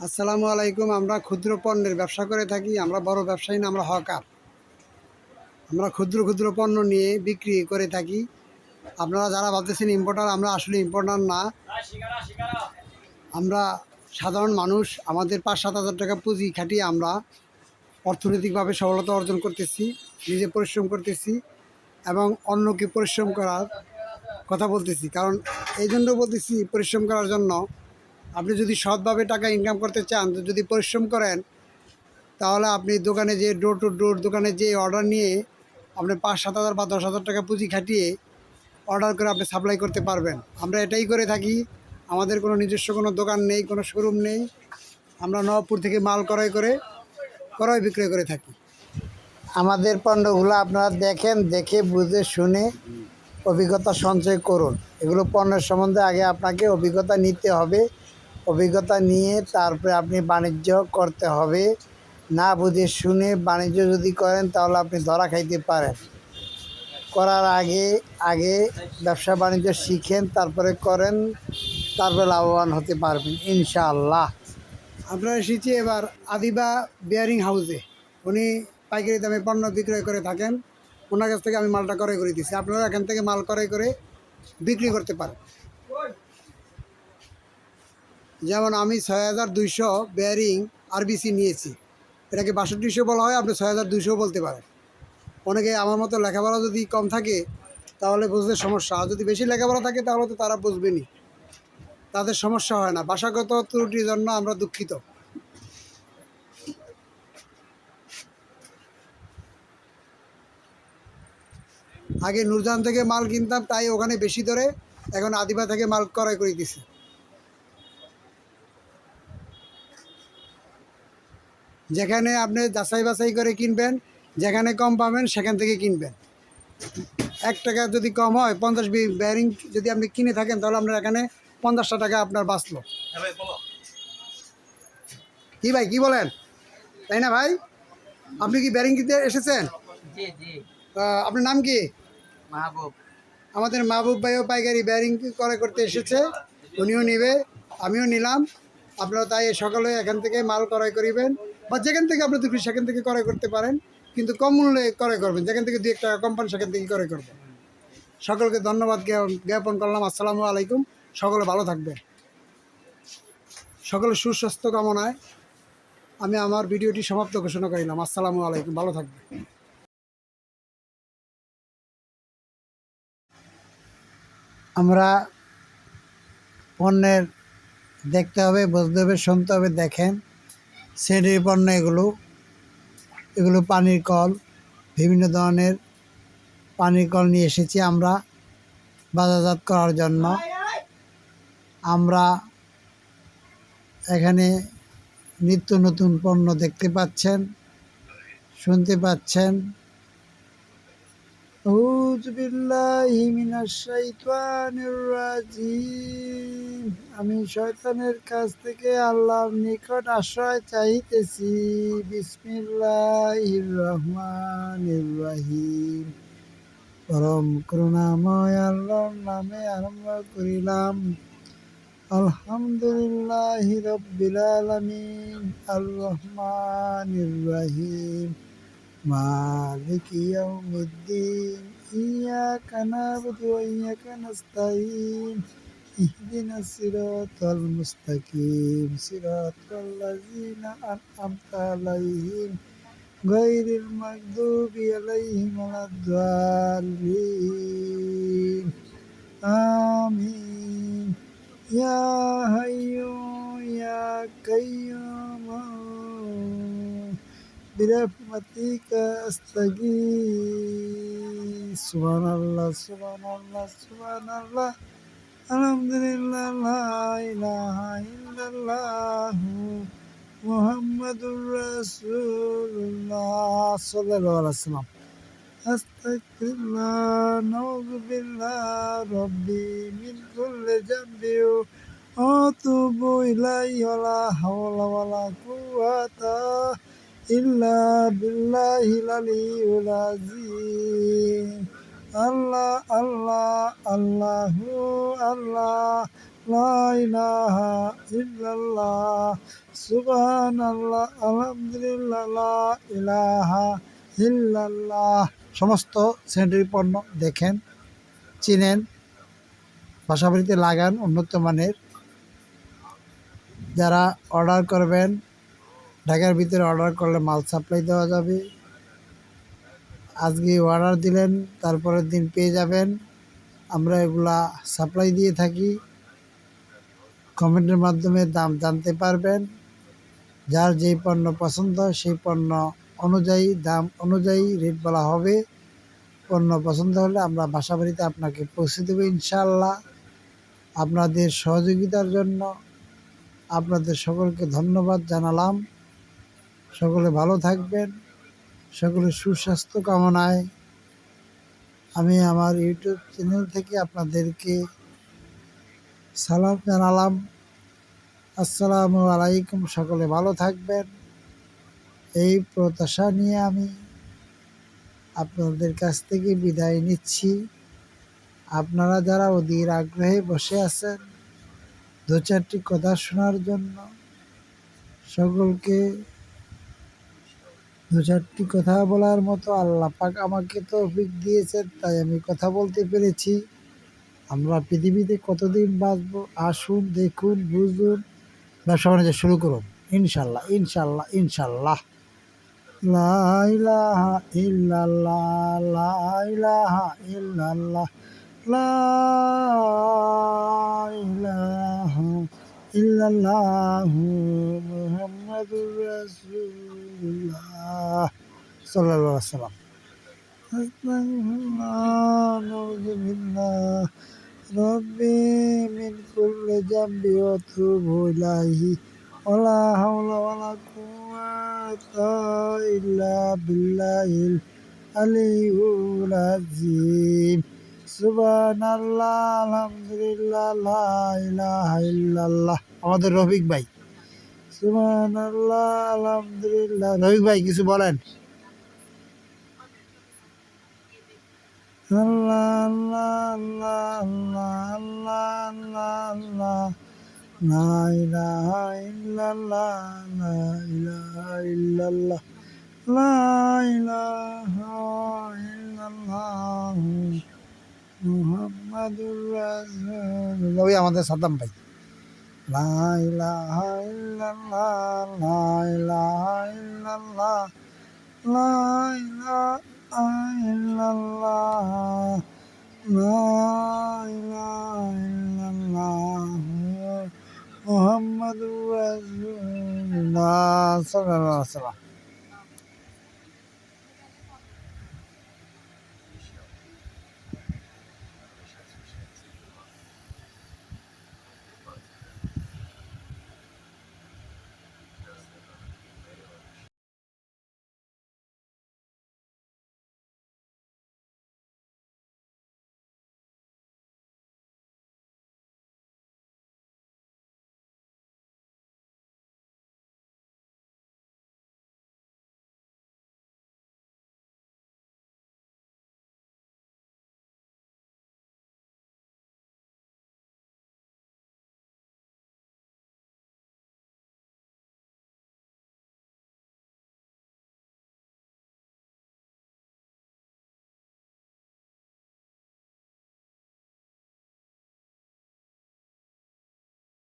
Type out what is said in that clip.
আসসালামু আলাইকুম। আমরা ক্ষুদ্র পণ্যের ব্যবসা করে থাকি। আমরা বড় ব্যবসায়ী না, আমরা হকার। আমরা ক্ষুদ্র ক্ষুদ্র পণ্য নিয়ে বিক্রি করে থাকি। আপনারা যারা ভাবতেছেন ইম্পোর্টার, আমরা আসলে ইম্পোর্টার না। আমরা সাধারণ মানুষ। আমাদের 5-7 হাজার টাকা পুঁজি খাটিয়ে আমরা অর্থনৈতিকভাবে সফলতা অর্জন করতেছি, নিজে পরিশ্রম করতেছি এবং অন্যকে পরিশ্রম করার কথা বলতেছি। কারণ এই জন্য বলতেছি, পরিশ্রম করার জন্য। আপনি যদি সৎভাবে টাকা ইনকাম করতে চান, তো যদি পরিশ্রম করেন, তাহলে আপনি দোকানে যে ডোর টু ডোর দোকানে যে অর্ডার নিয়ে আপনি 5-7 হাজার বা 10 হাজার টাকা পুঁজি খাটিয়ে অর্ডার করে আপনি সাপ্লাই করতে পারবেন। আমরা এটাই করে থাকি। আমাদের কোনো নিজস্ব কোনো দোকান নেই, কোনো শোরুম নেই। আমরা নবাবপুর থেকে মাল ক্রয় বিক্রয় করে থাকি। আমাদের পণ্যগুলো আপনারা দেখেন, দেখে বুঝে শুনে অভিজ্ঞতা সঞ্চয় করুন। এগুলো পণ্যের সম্বন্ধে আগে আপনাকে অভিজ্ঞতা নিতে হবে। অভিজ্ঞতা নিয়ে তারপরে আপনি বাণিজ্য করতে হবে। না বুঝে শুনে বাণিজ্য যদি করেন, তাহলে আপনি ধরা খাইতে পারেন। করার আগে আগে ব্যবসা বাণিজ্য শিখেন, তারপরে করেন, তারপরে লাভবান হতে পারবেন ইনশাআল্লাহ। আপনারা এসেছি এবার আদিবা বিয়ারিং হাউসে। উনি পাইকারি দামে পণ্য বিক্রয় করে থাকেন। ওনার কাছ থেকে আমি মালটা ক্রয় করে দিচ্ছি। আপনারা এখান থেকে মাল ক্রয় করে বিক্রি করতে পারেন। যেমন আমি 6200 বেয়ারিং আরবিসি নিয়েছি। এটাকে 6200 বলা হয়, আপনি 6200 বলতে পারেন। অনেকে আমার মতো লেখাপড়া যদি কম থাকে তাহলে বুঝতে সমস্যা, আর যদি বেশি লেখাপড়া থাকে তাহলে তো তারা বুঝবেনি, তাদের সমস্যা হয় না। ভাষাগত ত্রুটির জন্য আমরা দুঃখিত। আগে নূরজাহান থেকে মাল কিনতাম, তাই ওখানে বেশি ধরে। এখন আদিবা থেকে মাল ক্রয় করে দিছি। যেখানে আপনি যাচাই বাছাই করে কিনবেন, যেখানে কম পাবেন সেখান থেকে কিনবেন। 1 টাকা যদি কম হয়, 50 বেয়ারিং যদি আপনি কিনে থাকেন, তাহলে আপনার এখানে 50টা টাকা আপনার বাঁচলো। কি ভাই, কি বলেন? তাই না ভাই? আপনি কি বেয়ারিং কিনতে এসেছেন? জি জি। আপনার নাম কি? মাহবুব। আমাদের মাহবুব ভাইও পাইকারি বেয়ারিং ক্রয় করতে এসেছে। উনিও নিবে, আমিও নিলাম। আপনারা তাই সকালে এখান থেকে মাল ক্রয় করিবেন, বা যেখান থেকে আপনি খুশি সেখান থেকে ক্রয় করতে পারেন, কিন্তু কম মূল্যে ক্রয় করবেন। যেখান থেকে 2-1 টাকা কম পান সেখান থেকে ক্রয় করবেন। সকলকে ধন্যবাদ জ্ঞাপন করলাম। আসসালামু আলাইকুম। সকলে ভালো থাকবেন। সকলের সুস্বাস্থ্য কামনায় আমি আমার ভিডিওটি সমাপ্ত ঘোষণা করিলাম। আসসালামু আলাইকুম, ভালো থাকবেন। আমরা পণ্যের দেখতে হবে, বুঝতে হবে, শুনতে হবে। দেখেন, সেটের পণ্য এগুলো পানির কল, বিভিন্ন ধরনের পানির কল নিয়ে এসেছি আমরা বাজারজাত করার জন্য। আমরা এখানে নিত্য নতুন পণ্য দেখতে পাচ্ছেন, শুনতে পাচ্ছেন। আউযু বিল্লাহি মিনাশ শাইতানির রাজিম। আমি শয়তানের কাছ থেকে আল্লাহর নিকট আশ্রয় চাইতেছি। বিসমিল্লাহির রহমানির রহিম। পরম করুণাময় আল্লাহর নামে আরম্ভ করিলাম। আলহামদুলিল্লাহি রাব্বিল আলামিন। আর রহমানির রহিম। মালিকি ইয়াউমিদ্দিন। ইয়াকা না'বুদু ওয়া ইয়াকা নাস্তাঈন। ইহদিনাস সিরাতাল মুস্তাকিম। সিরাতাল লাযিনা আন'আমতা আলাইহিম গায়রিল মাগদুবি আলাইহিম ওয়ালাদ-দাল্লিন। আমিন। ইয়া হাইয়্যু ইয়া কাইয়্যুম বিরহমাতিকা আস্তাগীথ। সুবহানাল্লাহ, সুবহানাল্লাহ, সুবহানাল্লাহ। আলহামদুলিল্লাহ, লা ইলাহা ইল্লাল্লাহু মুহাম্মাদুর রাসূলুল্লাহ সাল্লাল্লাহু আলাইহি ওয়াসাল্লাম। আস্তাগফিরুল্লাহ, নাউযু বিল্লাহি রাব্বি মিন কুল্লি যামবি ওয়া আতুবু ইলাইহি ওয়া লা হাওলা ওয়া লা কুওয়াতা ইল্লা বিল্লাহিল আলিয়্যিল আযীম। আল্লাহ আল্লাহ আল্লাহু আল্লাহ, লা ইলাহা ইল্লাল্লাহ। সুবহানাল্লাহ, আলহামদুলিল্লাহ, লা ইলাহা ইল্লাল্লাহ। সমস্ত স্যানিটারি পণ্য দেখেন, চিনেন, বাসাবাড়িতে লাগান উন্নত মানের। যারা অর্ডার করবেন, ঢাকার ভিতরে অর্ডার করলে মাল সাপ্লাই দেওয়া যাবে। আজকে অর্ডার দিলেন, তারপরের দিন পেয়ে যাবেন। আমরা এগুলা সাপ্লাই দিয়ে থাকি। কমেন্টের মাধ্যমে দাম জানতে পারবেন। যার যেই পণ্য পছন্দ সেই পণ্য অনুযায়ী, দাম অনুযায়ী রেট বলা হবে। পণ্য পছন্দ হলে আমরা বাসাবাড়িতে আপনাকে পৌঁছে দেবো ইনশাআল্লাহ। আপনাদের সহযোগিতার জন্য আপনাদের সকলকে ধন্যবাদ জানালাম। সকলে ভালো থাকবেন। সকলের সুস্বাস্থ্য কামনায় আমি আমার ইউটিউব চ্যানেল থেকে আপনাদেরকে সালাম জানালাম। আসসালামু আলাইকুম। সকলে ভালো থাকবেন, এই প্রত্যাশা নিয়ে আমি আপনাদের কাছ থেকে বিদায় নিচ্ছি। আপনারা যারা অধীর আগ্রহে বসে আছেন দু চারটি কথা শোনার জন্য, সকলকে দু চারটি কথা বলার মতো আল্লাহ পাক আমাকে তৌফিক দিয়েছেন, তাই আমি কথা বলতে পেরেছি। আমরা পৃথিবীতে কতদিন বাঁচবো, আসুন দেখুন বুঝুন, ব্যবসা বাণিজ্য শুরু করুন ইনশাল্লাহ, ইনশাল্লাহ, ইনশাল্লাহ। লা ইলাহা ইল্লাল্লাহ, লা ইলাহা ইল্লাল্লাহ, লা ইলাহা ইল্লাল্লাহু মুহাম্মাদুর রাসূলুল্লাহ সাল্লাল্লাহু আলাইহি ওয়াসাল্লাম। আস্তাগফিরুল্লাহ, নাউযু বিল্লাহ, রব্বি মিন কুল্লি যামবি ওয়া তুবু ইলাইহি, ওয়ালা হাওলা ওয়ালা কুওয়াতা ইল্লা বিল্লাহিল আলিয়্যিল আযীম। সুবহানাল্লাহ, আলহামদুলিল্লাহ, লা ইলাহা ইল্লাল্লাহ। আমাদের রফিক ভাই, সুবহানাল্লাহ, আলহামদুলিল্লাহ। রফিক ভাই কিছু বলেন। আল্লাহ, আল্লাহ, আল্লাহ, আল্লাহ, আল্লাহ, আল্লাহ, লা ইলাহা ইল্লাল্লাহ, লা ইলাহা ইল্লাল্লাহ, লা ইলাহা ইল্লাল্লাহ মুহাম্মাদুর রাসূলুল্লাহ। ওই আমাদের সাদ্দাম ভাই, লা ইলাহা ইল্লাল্লাহ, লা ইলাহা ইল্লাল্লাহ, লা ইলাহা ইল্লাল্লাহ, লা ইলাহা ইল্লাল্লাহ মুহাম্মাদুর রাসূলুল্লাহ সাল্লাল্লাহু আলাইহি ওয়াসাল্লাম।